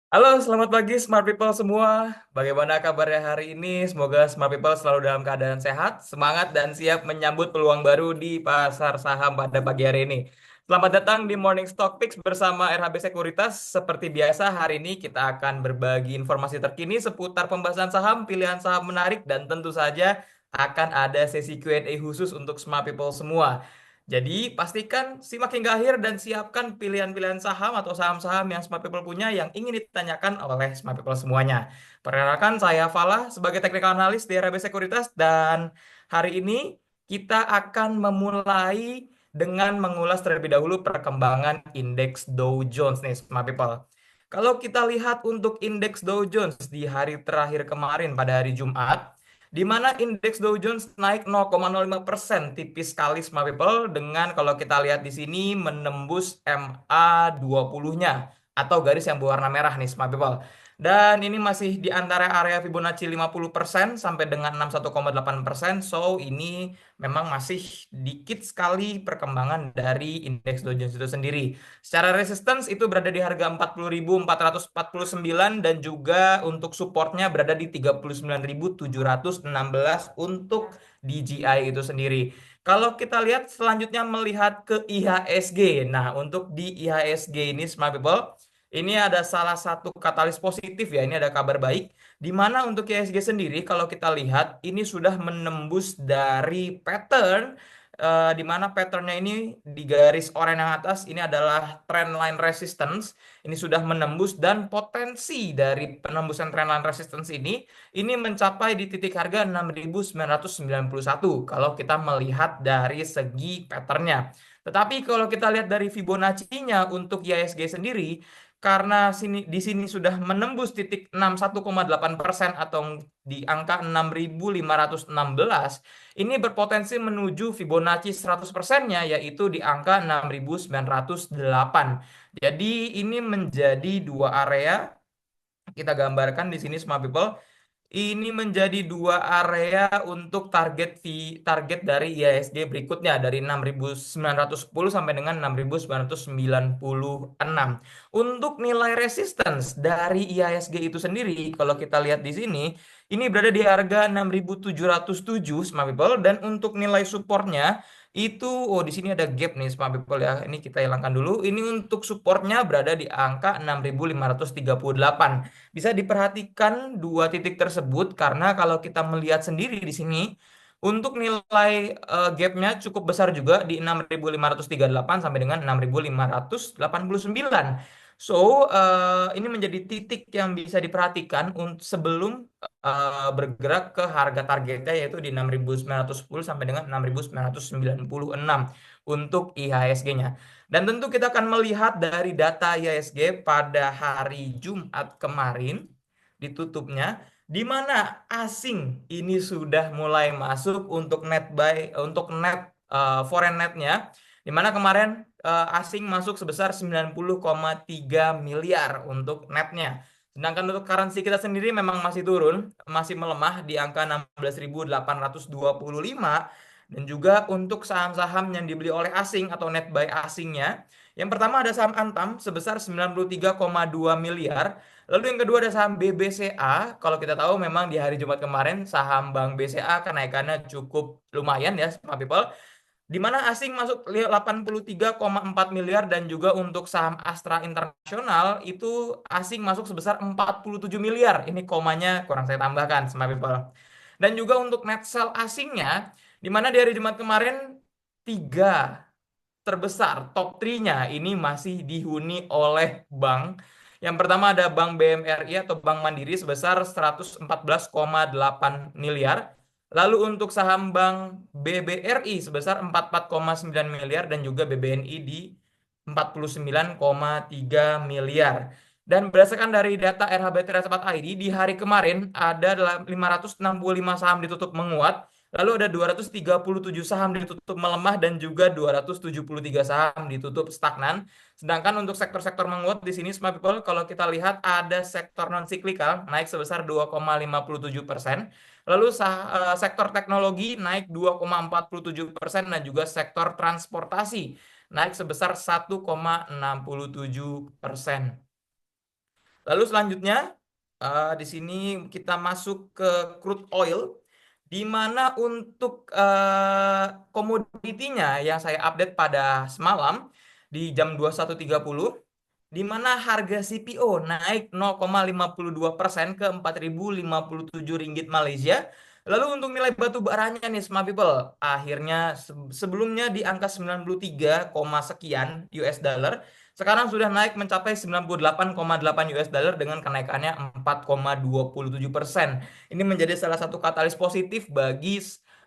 Halo, selamat pagi Smart People semua. Bagaimana kabarnya hari ini? Semoga Smart People selalu dalam keadaan sehat, semangat, dan siap menyambut peluang baru di pasar saham pada pagi hari ini. Selamat datang di Morning Stock Picks bersama RHB Sekuritas. Seperti biasa, hari ini kita akan berbagi informasi terkini seputar pembahasan saham, pilihan saham menarik, dan tentu saja akan ada sesi Q&A khusus untuk Smart People semua. Jadi pastikan simak hingga akhir dan siapkan pilihan-pilihan saham atau saham-saham yang Smart People punya yang ingin ditanyakan oleh Smart People semuanya. Perkenalkan saya Falah sebagai Technical Analyst di RB Sekuritas dan hari ini kita akan memulai dengan mengulas terlebih dahulu perkembangan indeks Dow Jones nih Smart People. Kalau kita lihat untuk indeks Dow Jones di hari terakhir kemarin pada hari Jumat, di mana indeks Dow Jones naik 0,05%, tipis sekali Smart People, dengan kalau kita lihat di sini menembus MA 20-nya atau garis yang berwarna merah nih Smart People. Dan ini masih di antara area Fibonacci 50% sampai dengan 61,8%. So, ini memang masih dikit sekali perkembangan dari indeks Dow Jones itu sendiri. Secara resistance itu berada di harga 40.449 dan juga untuk supportnya berada di 39.716 untuk DJI itu sendiri. Kalau kita lihat selanjutnya melihat ke IHSG. Nah, untuk di IHSG ini Smart People, ini ada salah satu katalis positif ya. Ini ada kabar baik di mana untuk IHSG sendiri kalau kita lihat ini sudah menembus dari pattern di mana patternnya ini di garis oranye yang atas ini adalah trendline resistance. Ini sudah menembus dan potensi dari penembusan trendline resistance ini mencapai di titik harga 6.991 kalau kita melihat dari segi patternnya. Tetapi kalau kita lihat dari Fibonacci-nya untuk IHSG sendiri, karena di sini sudah menembus titik 61,8% atau di angka 6.516, ini berpotensi menuju Fibonacci 100%-nya yaitu di angka 6.908. Jadi ini menjadi dua area kita gambarkan di sini Smart People. Ini menjadi dua area untuk target dari IHSG berikutnya dari 6.910 sampai dengan 6.996. Untuk nilai resistance dari IHSG itu sendiri kalau kita lihat di sini ini berada di harga 6.707 Smart People, dan untuk nilai supportnya itu di sini ada gap nih Smart People ya. Ini kita hilangkan dulu. Ini untuk supportnya berada di angka 6.538. Bisa diperhatikan dua titik tersebut karena kalau kita melihat sendiri di sini untuk nilai gapnya cukup besar juga di 6.538 sampai dengan 6.589. So, ini menjadi titik yang bisa diperhatikan sebelum bergerak ke harga targetnya yaitu di 6.910 sampai dengan 6.996 untuk IHSG-nya. Dan tentu kita akan melihat dari data IHSG pada hari Jumat kemarin ditutupnya, di mana asing ini sudah mulai masuk untuk net buy, untuk net foreign netnya, di mana kemarin asing masuk sebesar 90,3 miliar untuk netnya. Sedangkan untuk currency kita sendiri memang masih turun, masih melemah di angka 16.825. Dan juga untuk saham-saham yang dibeli oleh asing atau net buy asingnya, yang pertama ada saham Antam sebesar 93,2 miliar. Lalu yang kedua ada saham BBCA. Kalau kita tahu memang di hari Jumat kemarin saham Bank BCA kenaikannya cukup lumayan ya, Smart People. Di mana asing masuk 83,4 miliar dan juga untuk saham Astra Internasional itu asing masuk sebesar 47 miliar. Ini komanya kurang saya tambahkan, Smart People. Dan juga untuk net sell asingnya, di mana di hari Jumat kemarin tiga terbesar top 3-nya ini masih dihuni oleh bank. Yang pertama ada Bank BMRI atau Bank Mandiri sebesar 114,8 miliar. Lalu untuk saham Bank BBRI sebesar 44,9 miliar dan juga BBNI di 49,3 miliar. Dan berdasarkan dari data RHB Teracepat ID di hari kemarin ada 565 saham ditutup menguat. Lalu ada 237 saham ditutup melemah dan juga 273 saham ditutup stagnan. Sedangkan untuk sektor-sektor menguat di sini Smart People kalau kita lihat ada sektor non siklikal naik sebesar 2,57%. Lalu sektor teknologi naik 2,47% dan juga sektor transportasi naik sebesar 1,67%. Lalu selanjutnya di sini kita masuk ke crude oil, di mana untuk komoditinya yang saya update pada semalam di jam 21.30, di mana harga CPO naik 0,52% ke 4.057 ringgit Malaysia. Lalu untuk nilai batu baranya nih smart people, akhirnya sebelumnya di angka 93, sekian US dollar, sekarang sudah naik mencapai 98,8 US dollar dengan kenaikannya 4,27%. Ini menjadi salah satu katalis positif bagi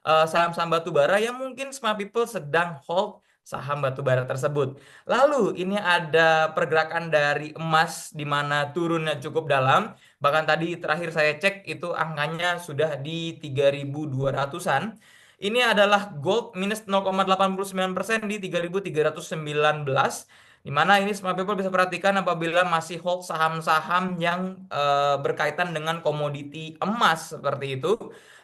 saham-saham batu bara yang mungkin smart people sedang hold saham batu bara tersebut. Lalu ini ada pergerakan dari emas di mana turunnya cukup dalam. Bahkan tadi terakhir saya cek itu angkanya sudah di 3.200-an. Ini adalah gold minus 0,89% di 3.319. Di mana ini smart people bisa perhatikan apabila masih hold saham-saham yang berkaitan dengan komoditi emas seperti itu.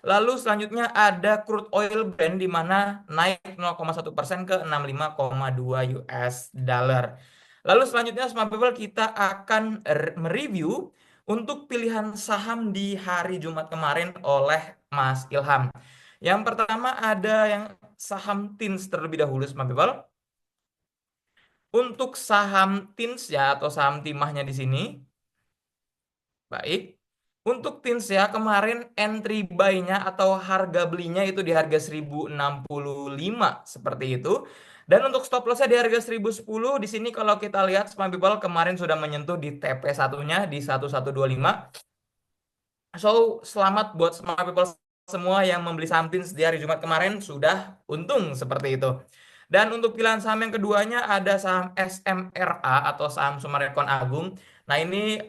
Lalu selanjutnya ada crude oil Brent di mana naik 0,1% ke 65,2 US dollar. Lalu selanjutnya smart people kita akan mereview untuk pilihan saham di hari Jumat kemarin oleh Mas Ilham. Yang pertama ada yang saham TINS terlebih dahulu smart people. Untuk saham TINS ya atau saham timahnya di sini, baik. Untuk TINS ya kemarin entry buy-nya atau harga belinya itu di harga 1.065 seperti itu. Dan untuk stop loss-nya di harga 1.010. Di sini kalau kita lihat smart people kemarin sudah menyentuh di TP satunya di 1.125. So, selamat buat smart people semua yang membeli saham TINS di hari Jumat kemarin sudah untung seperti itu. Dan untuk pilihan saham yang keduanya ada saham SMRA atau saham Summarecon Agung. Nah, ini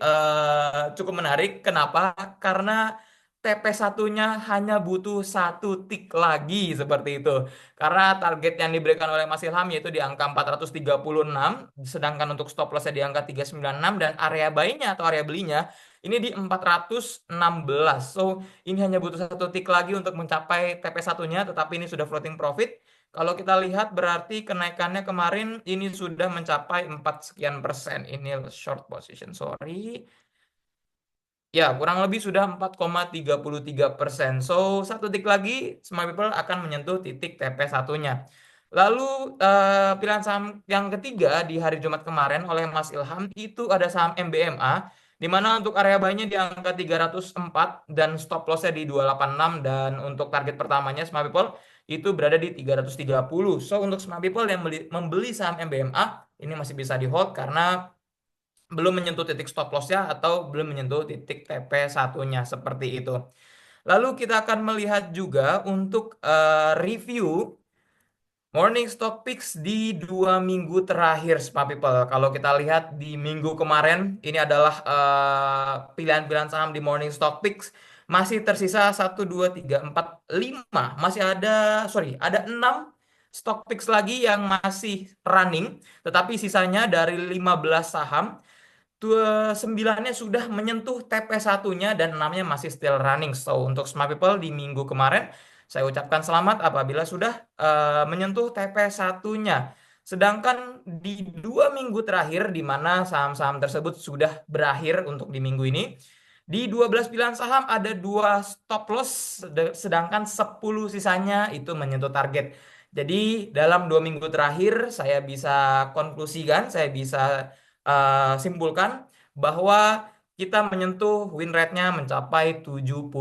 cukup menarik. Kenapa? Karena TP satunya hanya butuh satu tik lagi seperti itu. Karena target yang diberikan oleh Mas Ilham yaitu di angka 436, sedangkan untuk stop loss-nya di angka 396 dan area buy-nya atau area belinya ini di 416. So, ini hanya butuh satu tik lagi untuk mencapai TP satunya, tetapi ini sudah floating profit. Kalau kita lihat berarti kenaikannya kemarin ini sudah mencapai 4 sekian persen. Ini short position, sorry. Ya, kurang lebih sudah 4,33%. So, satu titik lagi, Smart People akan menyentuh titik TP satunya. Lalu, pilihan saham yang ketiga di hari Jumat kemarin oleh Mas Ilham itu ada saham MBMA, di mana untuk area buy-nya di angka 304 dan stop loss-nya di 286 dan untuk target pertamanya Smart People itu berada di 330. So, untuk Smart People yang membeli saham MBMA ini masih bisa di hold karena belum menyentuh titik stop loss-nya atau belum menyentuh titik TP satunya seperti itu. Lalu kita akan melihat juga untuk review morning stock picks di 2 minggu terakhir, Smart People. Kalau kita lihat di minggu kemarin, ini adalah pilihan-pilihan saham di morning stock picks. Masih tersisa 1, 2, 3, 4, 5. Masih ada, sorry, ada 6 stock picks lagi yang masih running. Tetapi sisanya dari 15 saham, sembilannya sudah menyentuh TP satunya dan enamnya masih still running. So, untuk Smart People di minggu kemarin, saya ucapkan selamat apabila sudah menyentuh TP satunya. Sedangkan di 2 minggu terakhir, di mana saham-saham tersebut sudah berakhir untuk di minggu ini, di 12 pilihan saham ada 2 stop loss, sedangkan 10 sisanya itu menyentuh target. Jadi dalam 2 minggu terakhir saya bisa konklusikan, saya bisa simpulkan bahwa kita menyentuh win rate-nya mencapai 70%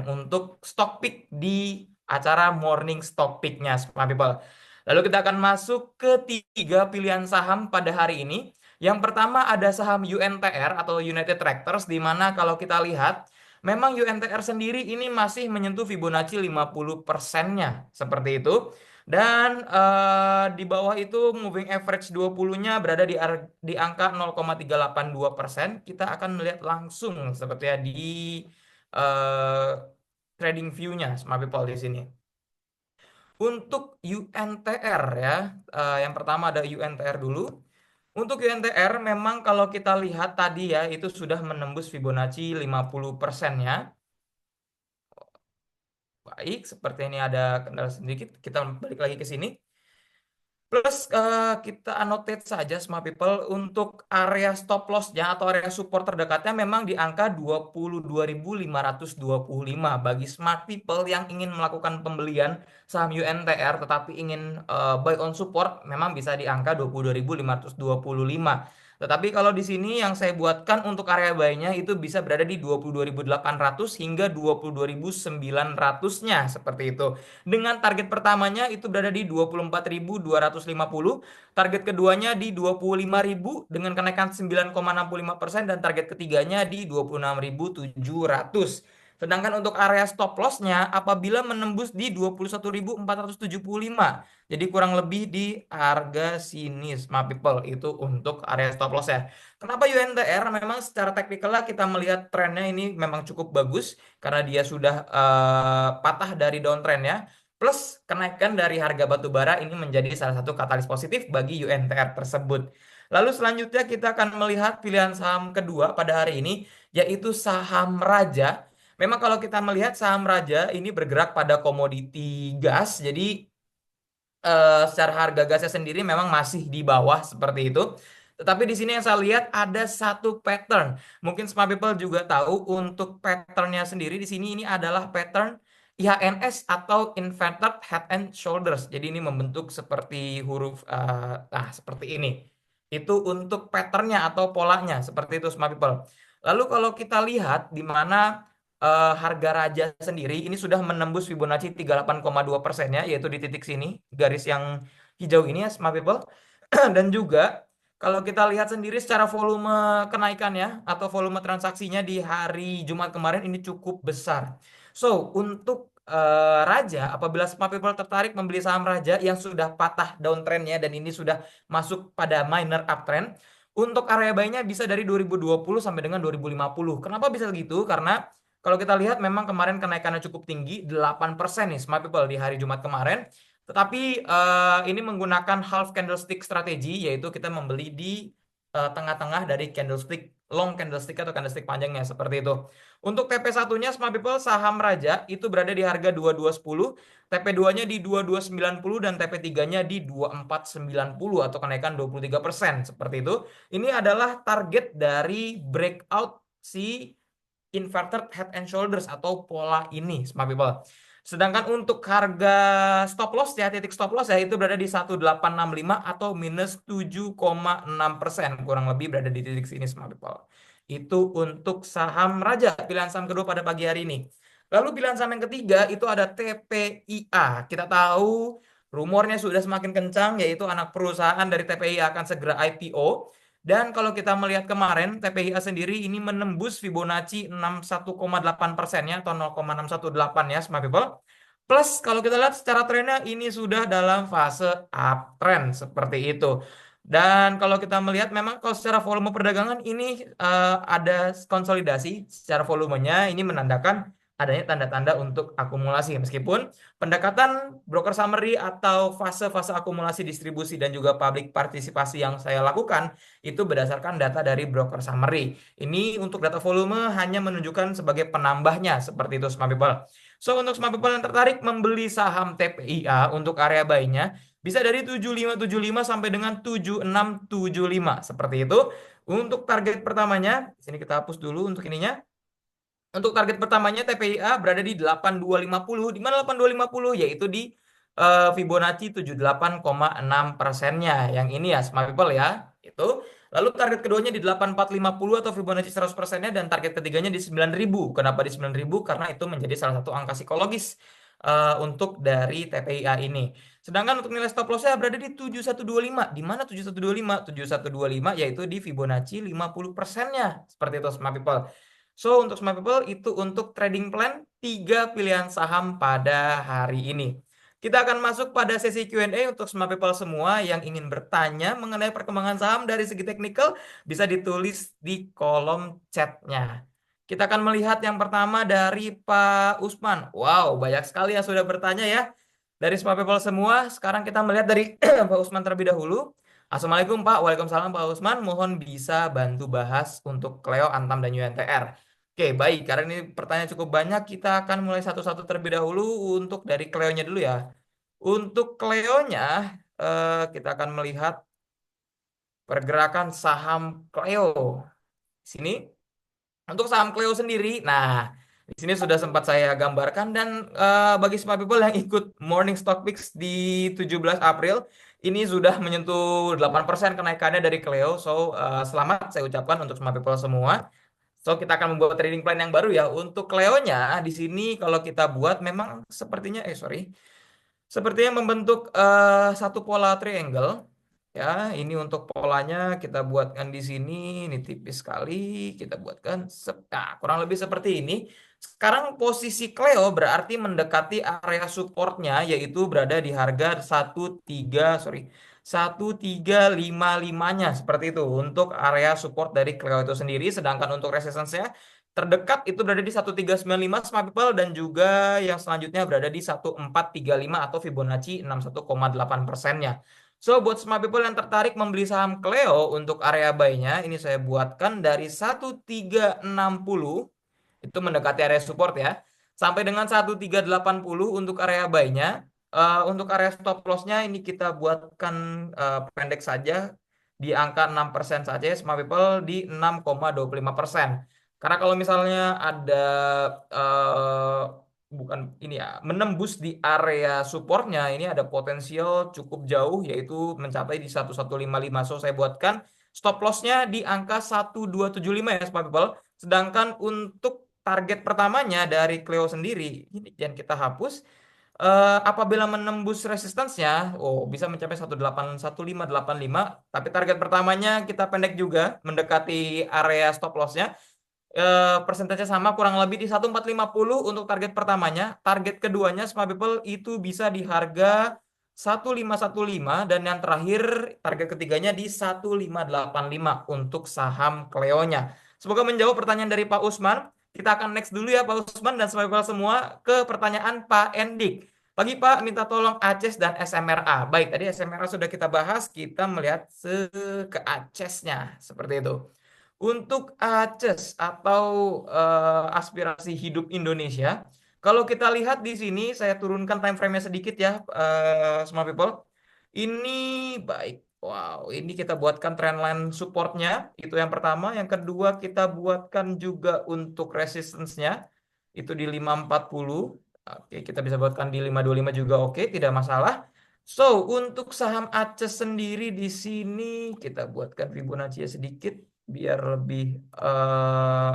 untuk stock pick di acara morning stock pick-nya, Smart People. Lalu kita akan masuk ke 3 pilihan saham pada hari ini. Yang pertama ada saham UNTR atau United Tractors, di mana kalau kita lihat, memang UNTR sendiri ini masih menyentuh Fibonacci 50%-nya, seperti itu. Dan di bawah itu moving average 20-nya berada di angka 0,382%. Kita akan melihat langsung sepertinya di eh, trading view-nya Smart People di sini. Untuk UNTR ya, yang pertama ada UNTR dulu. Untuk UNTR memang kalau kita lihat tadi ya itu sudah menembus Fibonacci 50% ya. Baik, seperti ini ada kendala sedikit. Kita balik lagi ke sini. Plus kita annotate saja Smart People untuk area stop loss-nya atau area support terdekatnya memang di angka 22.525 bagi Smart People yang ingin melakukan pembelian saham UNTR tetapi ingin buy on support memang bisa di angka 22.525. Tetapi kalau di sini yang saya buatkan untuk area buy-nya itu bisa berada di 22.800 hingga 22.900-nya seperti itu. Dengan target pertamanya itu berada di 24.250, target keduanya di 25.000 dengan kenaikan 9,65% dan target ketiganya di 26.700. Sedangkan untuk area stop loss-nya apabila menembus di 21.475. Jadi kurang lebih di harga sini, Smart People, itu untuk area stop loss ya. Kenapa UNTR? Memang secara teknikalnya kita melihat trennya ini memang cukup bagus karena dia sudah patah dari downtrend ya. Plus kenaikan dari harga batu bara ini menjadi salah satu katalis positif bagi UNTR tersebut. Lalu selanjutnya kita akan melihat pilihan saham kedua pada hari ini yaitu saham Raja. Memang kalau kita melihat saham Raja ini bergerak pada komoditi gas, jadi secara harga gasnya sendiri memang masih di bawah seperti itu. Tetapi di sini yang saya lihat ada satu pattern. Mungkin Smart People juga tahu untuk patternnya sendiri di sini ini adalah pattern IHNS atau Inverted Head and Shoulders. Jadi ini membentuk seperti huruf seperti ini. Itu untuk patternnya atau polanya seperti itu Smart People. Lalu kalau kita lihat di mana harga raja sendiri ini sudah menembus Fibonacci 38,2% ya, yaitu di titik sini, garis yang hijau ini ya, Smart People. Dan juga kalau kita lihat sendiri secara volume kenaikannya atau volume transaksinya di hari Jumat kemarin ini cukup besar. So, untuk Raja, apabila Smart People tertarik membeli saham Raja yang sudah patah downtrendnya dan ini sudah masuk pada minor uptrend, untuk area buy-nya bisa dari 2020 sampai dengan 2050. Kenapa bisa gitu? Karena kalau kita lihat memang kemarin kenaikannya cukup tinggi, 8% nih Smart People di hari Jumat kemarin. Tetapi ini menggunakan half candlestick strategi, yaitu kita membeli di tengah-tengah dari candlestick, long candlestick atau candlestick panjangnya, seperti itu. Untuk TP1-nya Smart People saham Raja itu berada di harga 2210, TP2-nya di 2290 dan TP3-nya di 2490 atau kenaikan 23%, seperti itu. Ini adalah target dari breakout si inverted head and shoulders atau pola ini, Smart People. Sedangkan untuk harga stop loss ya, titik stop loss ya itu berada di 1865 atau minus 7,6%, kurang lebih berada di titik sini, Smart People. Itu untuk saham Raja, pilihan saham kedua pada pagi hari ini. Lalu pilihan saham yang ketiga itu ada TPIA. Kita tahu rumornya sudah semakin kencang yaitu anak perusahaan dari TPIA akan segera IPO. Dan kalau kita melihat kemarin, TPIA sendiri ini menembus Fibonacci 61,8%-nya atau 0,618 ya, Smart People. Plus, kalau kita lihat secara trennya, ini sudah dalam fase uptrend, seperti itu. Dan kalau kita melihat, memang kalau secara volume perdagangan, ini ada konsolidasi secara volumenya, ini menandakan adanya tanda-tanda untuk akumulasi. Meskipun pendekatan broker summary atau fase-fase akumulasi distribusi dan juga public partisipasi yang saya lakukan, itu berdasarkan data dari broker summary. Ini untuk data volume hanya menunjukkan sebagai penambahnya seperti itu Smart People. So untuk Smart People yang tertarik membeli saham TPIA untuk area buy-nya bisa dari 7575 sampai dengan 7675 seperti itu. Untuk target pertamanya, sini kita hapus dulu untuk ininya. Untuk target pertamanya TPIA berada di 8250. Di mana 8250? Yaitu di Fibonacci 78,6%-nya. Yang ini ya Smart People ya. Itu. Lalu target keduanya di 8450 atau Fibonacci 100%-nya dan target ketiganya di 9000. Kenapa di 9000? Karena itu menjadi salah satu angka psikologis untuk dari TPIA ini. Sedangkan untuk nilai stop loss-nya berada di 7125. Di mana 7125? 7125 yaitu di Fibonacci 50%-nya. Seperti itu Smart People. So, untuk Smart People itu untuk trading plan 3 pilihan saham pada hari ini. Kita akan masuk pada sesi Q&A untuk Smart People semua yang ingin bertanya mengenai perkembangan saham dari segi teknikal bisa ditulis di kolom chatnya. Kita akan melihat yang pertama dari Pak Usman. Wow, banyak sekali yang sudah bertanya ya. Dari Smart People semua, sekarang kita melihat dari Pak Usman terlebih dahulu. Assalamualaikum Pak, Waalaikumsalam Pak Usman. Mohon bisa bantu bahas untuk Cleo, Antam, dan UNTR. Oke, baik. Karena ini pertanyaan cukup banyak, kita akan mulai satu-satu terlebih dahulu untuk dari Cleo-nya dulu ya. Untuk Cleo-nya, kita akan melihat pergerakan saham Cleo. Sini untuk saham Cleo sendiri, nah di sini sudah sempat saya gambarkan dan bagi smart people yang ikut Morning Stock Picks di 17 April ini sudah menyentuh 8% kenaikannya dari Cleo. So selamat saya ucapkan untuk smart people semua. So kita akan membuat trading plan yang baru ya. Untuk Cleo-nya di sini kalau kita buat memang sepertinya sepertinya membentuk satu pola triangle. Ya, ini untuk polanya kita buatkan di sini, ini tipis sekali, kita buatkan, nah, kurang lebih seperti ini. Sekarang posisi Cleo berarti mendekati area supportnya, yaitu berada di harga 1355-nya seperti itu untuk area support dari Cleo itu sendiri. Sedangkan untuk resistance-nya terdekat itu berada di 1395 smart people dan juga yang selanjutnya berada di 1435 atau Fibonacci 61,8%-nya. So, buat smart people yang tertarik membeli saham Cleo untuk area buy-nya, ini saya buatkan dari 1360, itu mendekati area support ya, sampai dengan 1380 untuk area buy-nya. Untuk area stop loss-nya ini kita buatkan pendek saja, di angka 6% saja ya, smart people, di 6,25%. Karena kalau misalnya ada eh, bukan ini ya menembus di area supportnya ini ada potensial cukup jauh yaitu mencapai di 1155. So saya buatkan stop lossnya di angka 1275 ya smart people. Sedangkan untuk target pertamanya dari Cleo sendiri ini yang kita hapus, apabila menembus resistance-nya, oh bisa mencapai 1815885, tapi target pertamanya kita pendek juga mendekati area stop loss-nya. Persentase sama kurang lebih di 1450 untuk target pertamanya. Target keduanya smart people itu bisa di harga 1515 dan yang terakhir target ketiganya di 1585 untuk saham Cleo-nya. Semoga menjawab pertanyaan dari Pak Usman. Kita akan next dulu ya Pak Usman dan smart people semua ke pertanyaan Pak Endik. Pagi Pak, minta tolong ACES dan SMRA. Baik, tadi SMRA sudah kita bahas, kita melihat ke ACES-nya seperti itu. Untuk ACES atau aspirasi hidup Indonesia, kalau kita lihat di sini, saya turunkan time frame-nya sedikit ya, smart people. Ini baik. Wow, ini kita buatkan trendline supportnya, itu yang pertama. Yang kedua kita buatkan juga untuk resistance-nya, itu di 540. Oke, kita bisa buatkan di 525 juga, oke, tidak masalah. So, untuk saham ACES sendiri di sini kita buatkan Fibonacci sedikit biar lebih eh,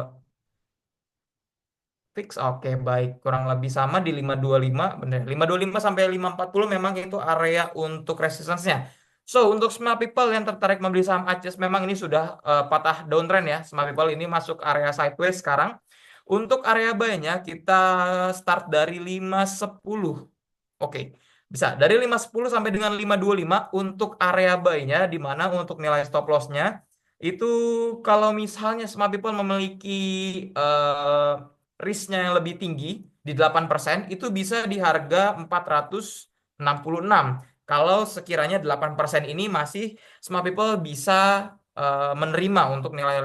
fix. Oke, baik. Kurang lebih sama di 525, benar. 525 sampai 540 memang itu area untuk resistance-nya. So, untuk smart people yang tertarik membeli saham ACES memang ini sudah patah downtrend ya. Smart people ini masuk area sideways sekarang. Untuk area buy-nya kita start dari 510. Oke, bisa dari 510 sampai dengan 525 untuk area buy-nya, di mana untuk nilai stop loss-nya itu kalau misalnya smart people memiliki risk-nya yang lebih tinggi di 8% itu bisa di harga 466. Kalau sekiranya 8% ini masih smart people bisa menerima untuk nilai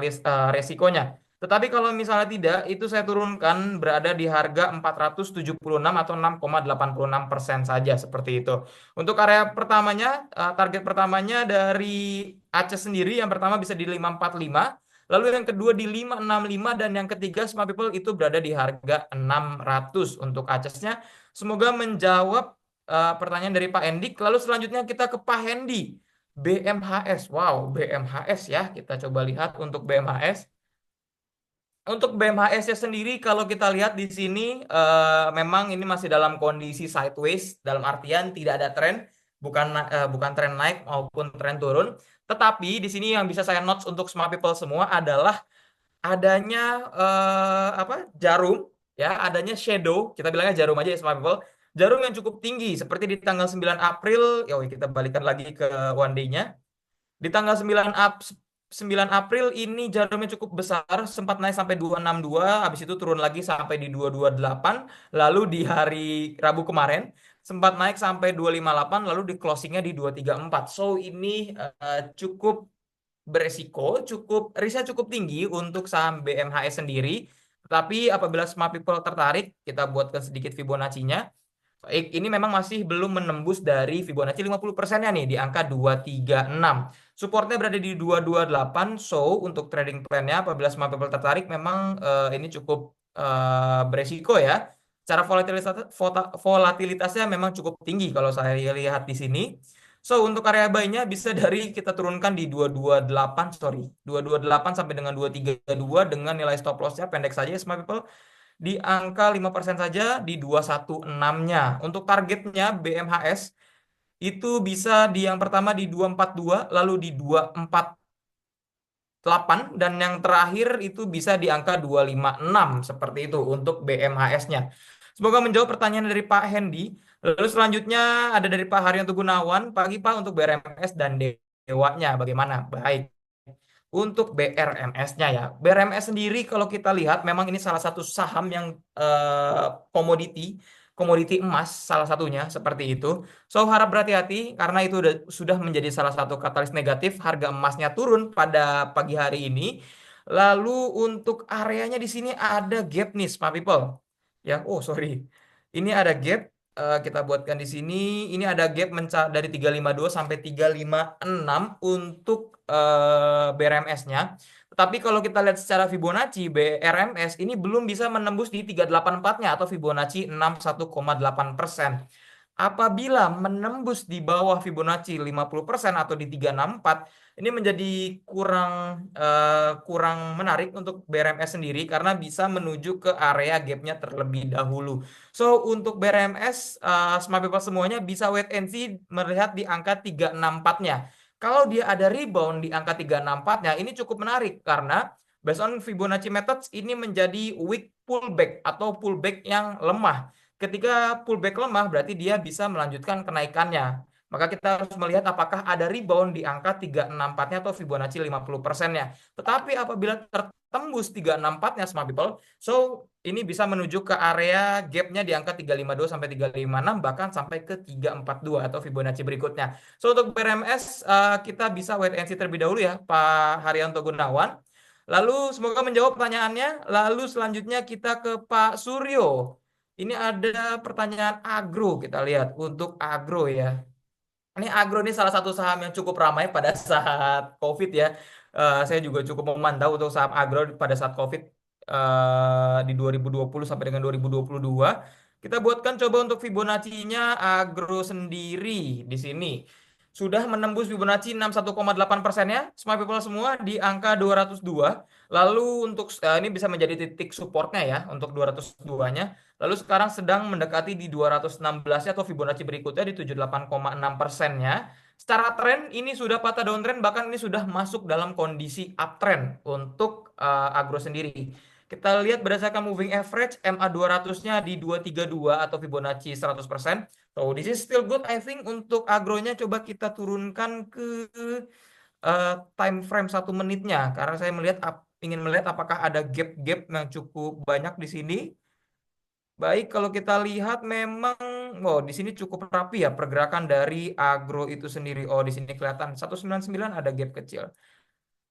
resikonya. Tetapi kalau misalnya tidak, itu saya turunkan berada di harga 476 atau 6,86% saja seperti itu. Untuk area pertamanya, target pertamanya dari Aceh sendiri yang pertama bisa di 545, lalu yang kedua di 565 dan yang ketiga smart people itu berada di harga 600 untuk Acehnya. Semoga menjawab pertanyaan dari Pak Endik. Lalu selanjutnya kita ke Pak Hendi. BMHS. Wow, BMHS ya. Kita coba lihat untuk BMHS. Untuk BMHS-nya sendiri kalau kita lihat di sini memang ini masih dalam kondisi sideways dalam artian tidak ada tren, bukan tren naik maupun tren turun. Tetapi di sini yang bisa saya notes untuk smart people semua adalah adanya apa? Jarum ya, adanya shadow, kita bilangnya jarum aja ya smart people. Jarum yang cukup tinggi seperti di tanggal 9 April. Ya, kita balikan lagi ke one day-nya. Di tanggal 9 April ini jarumnya cukup besar, sempat naik sampai 262, habis itu turun lagi sampai di 228, lalu di hari Rabu kemarin sempat naik sampai 258, lalu di closingnya di 234. So ini cukup beresiko, risknya cukup tinggi untuk saham BMHS sendiri. Tapi apabila smart people tertarik, kita buatkan sedikit Fibonacci-nya. Baik, ini memang masih belum menembus dari Fibonacci 50%-nya nih di angka 236. Supportnya berada di 228. So, untuk trading plan-nya apabila smart people tertarik memang ini cukup beresiko ya. Cara volatilitasnya memang cukup tinggi kalau saya lihat di sini. So, untuk area buy-nya bisa dari kita turunkan di 228, sorry, 228 sampai dengan 232 dengan nilai stop loss-nya pendek saja ya, smart people di angka 5% saja di 216-nya. Untuk targetnya BMHS itu bisa di yang pertama di 242, lalu di 248, dan yang terakhir itu bisa di angka 256 seperti itu untuk BMHS-nya. Semoga menjawab pertanyaan dari Pak Hendy. Lalu selanjutnya ada dari Pak Haryanto Gunawan. Pagi Pak, untuk BRMS dan Dewanya bagaimana? Baik. Untuk BRMS-nya ya, BRMS sendiri kalau kita lihat memang ini salah satu saham yang komoditi, komoditi emas salah satunya seperti itu. So harap berhati-hati karena itu sudah menjadi salah satu katalis negatif harga emasnya turun pada pagi hari ini. Lalu untuk areanya di sini ada gap nih, Smart People. Ya, oh sorry. Ini ada gap, kita buatkan di sini. Ini ada gap dari 352 sampai 356 untuk BRMS-nya. Tetapi kalau kita lihat secara Fibonacci, BRMS ini belum bisa menembus di 384-nya atau Fibonacci 61,8%. Apabila menembus di bawah Fibonacci 50% atau di 364, ini menjadi kurang menarik untuk BRMS sendiri karena bisa menuju ke area gapnya terlebih dahulu. So, untuk BRMS, smart people semuanya bisa wait and see melihat di angka 364-nya. Kalau dia ada rebound di angka 364-nya, ini cukup menarik karena based on Fibonacci methods ini menjadi weak pullback atau pullback yang lemah. Ketika pullback lemah berarti dia bisa melanjutkan kenaikannya. Maka kita harus melihat apakah ada rebound di angka 364-nya atau Fibonacci 50%-nya. Tetapi apabila tertembus 364-nya smart people, so ini bisa menuju ke area gap-nya di angka 352 sampai 356 bahkan sampai ke 342 atau Fibonacci berikutnya. So untuk BRMS kita bisa wait and see terlebih dahulu ya Pak Haryanto Gunawan. Lalu semoga menjawab pertanyaannya. Lalu selanjutnya kita ke Pak Suryo. Ini ada pertanyaan agro, kita lihat untuk agro ya. Ini agro ini salah satu saham yang cukup ramai pada saat COVID ya. Saya juga cukup memantau untuk saham agro pada saat COVID di 2020 sampai dengan 2022. Kita buatkan coba untuk Fibonacci-nya agro sendiri di sini. Sudah menembus Fibonacci 61,8%-nya, smart people semua di angka 202. Lalu untuk ini bisa menjadi titik supportnya ya untuk 202-nya. Lalu sekarang sedang mendekati di 216 atau Fibonacci berikutnya di 78,6%-nya. Secara tren ini sudah patah downtrend, bahkan ini sudah masuk dalam kondisi uptrend untuk agro sendiri. Kita lihat berdasarkan moving average MA 200-nya di 232 atau Fibonacci 100%. So this is still good I think untuk agronya. Coba kita turunkan ke time frame 1 menitnya karena saya ingin melihat apakah ada gap-gap yang cukup banyak di sini. Baik, kalau kita lihat memang, oh di sini cukup rapi ya pergerakan dari agro itu sendiri. Oh di sini kelihatan 199 ada gap kecil.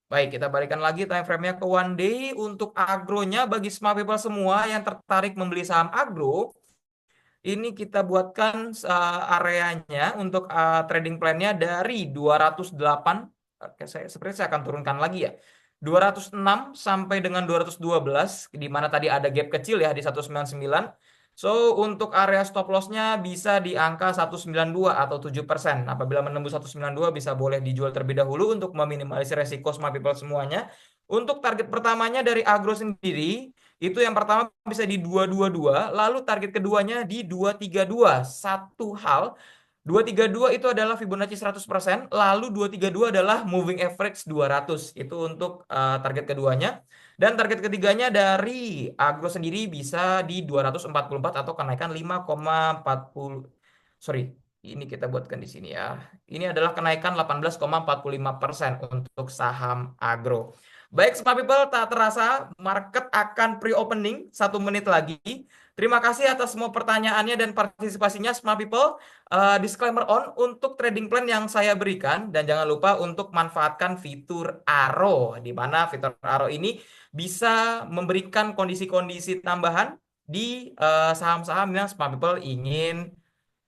Baik, kita balikan lagi time frame-nya ke 1 day. Untuk agronya bagi smart people semua yang tertarik membeli saham agro, ini kita buatkan areanya untuk trading plan-nya dari 208. Oke, seperti saya akan turunkan lagi ya. 206 sampai dengan 212, di mana tadi ada gap kecil ya di 199. So, untuk area stop loss-nya bisa di angka 192 atau 7%. Apabila menembus 192 bisa boleh dijual terlebih dahulu untuk meminimalisir resiko smart people semuanya. Untuk target pertamanya dari agro sendiri, itu yang pertama bisa di 222, lalu target keduanya di 232. Satu hal, 232 itu adalah Fibonacci 100%, lalu 232 adalah moving average 200. Itu untuk target keduanya. Dan target ketiganya dari agro sendiri bisa di 244 atau kenaikan 5,40. Sorry, ini kita buatkan di sini ya. Ini adalah kenaikan 18,45% untuk saham agro. Baik, smart people, tak terasa market akan pre-opening 1 menit lagi. Terima kasih atas semua pertanyaannya dan partisipasinya, smart people. Disclaimer on untuk trading plan yang saya berikan, dan jangan lupa untuk manfaatkan fitur Arrow, di mana fitur Arrow ini bisa memberikan kondisi-kondisi tambahan di saham-saham yang smart people ingin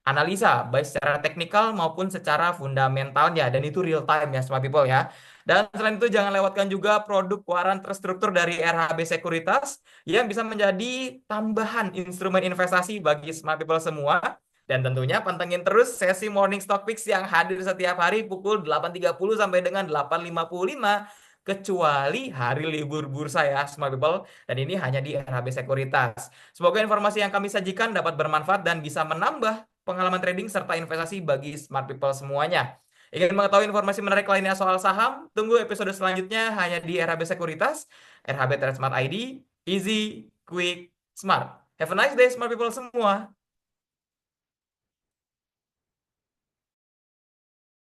analisa baik secara teknikal maupun secara fundamentalnya, dan itu real time ya smart people ya. Dan selain itu jangan lewatkan juga produk keuangan terstruktur dari RHB Sekuritas yang bisa menjadi tambahan instrumen investasi bagi smart people semua. Dan tentunya pantengin terus sesi Morning Stock Picks yang hadir setiap hari pukul 8.30 sampai dengan 8.55, kecuali hari libur bursa ya smart people, dan ini hanya di RHB Sekuritas. Semoga informasi yang kami sajikan dapat bermanfaat dan bisa menambah pengalaman trading serta investasi bagi smart people semuanya. Ingin mengetahui informasi menarik lainnya soal saham? Tunggu episode selanjutnya hanya di RHB Sekuritas, RHB Trade Smart ID, Easy, Quick, Smart. Have a nice day, smart people semua.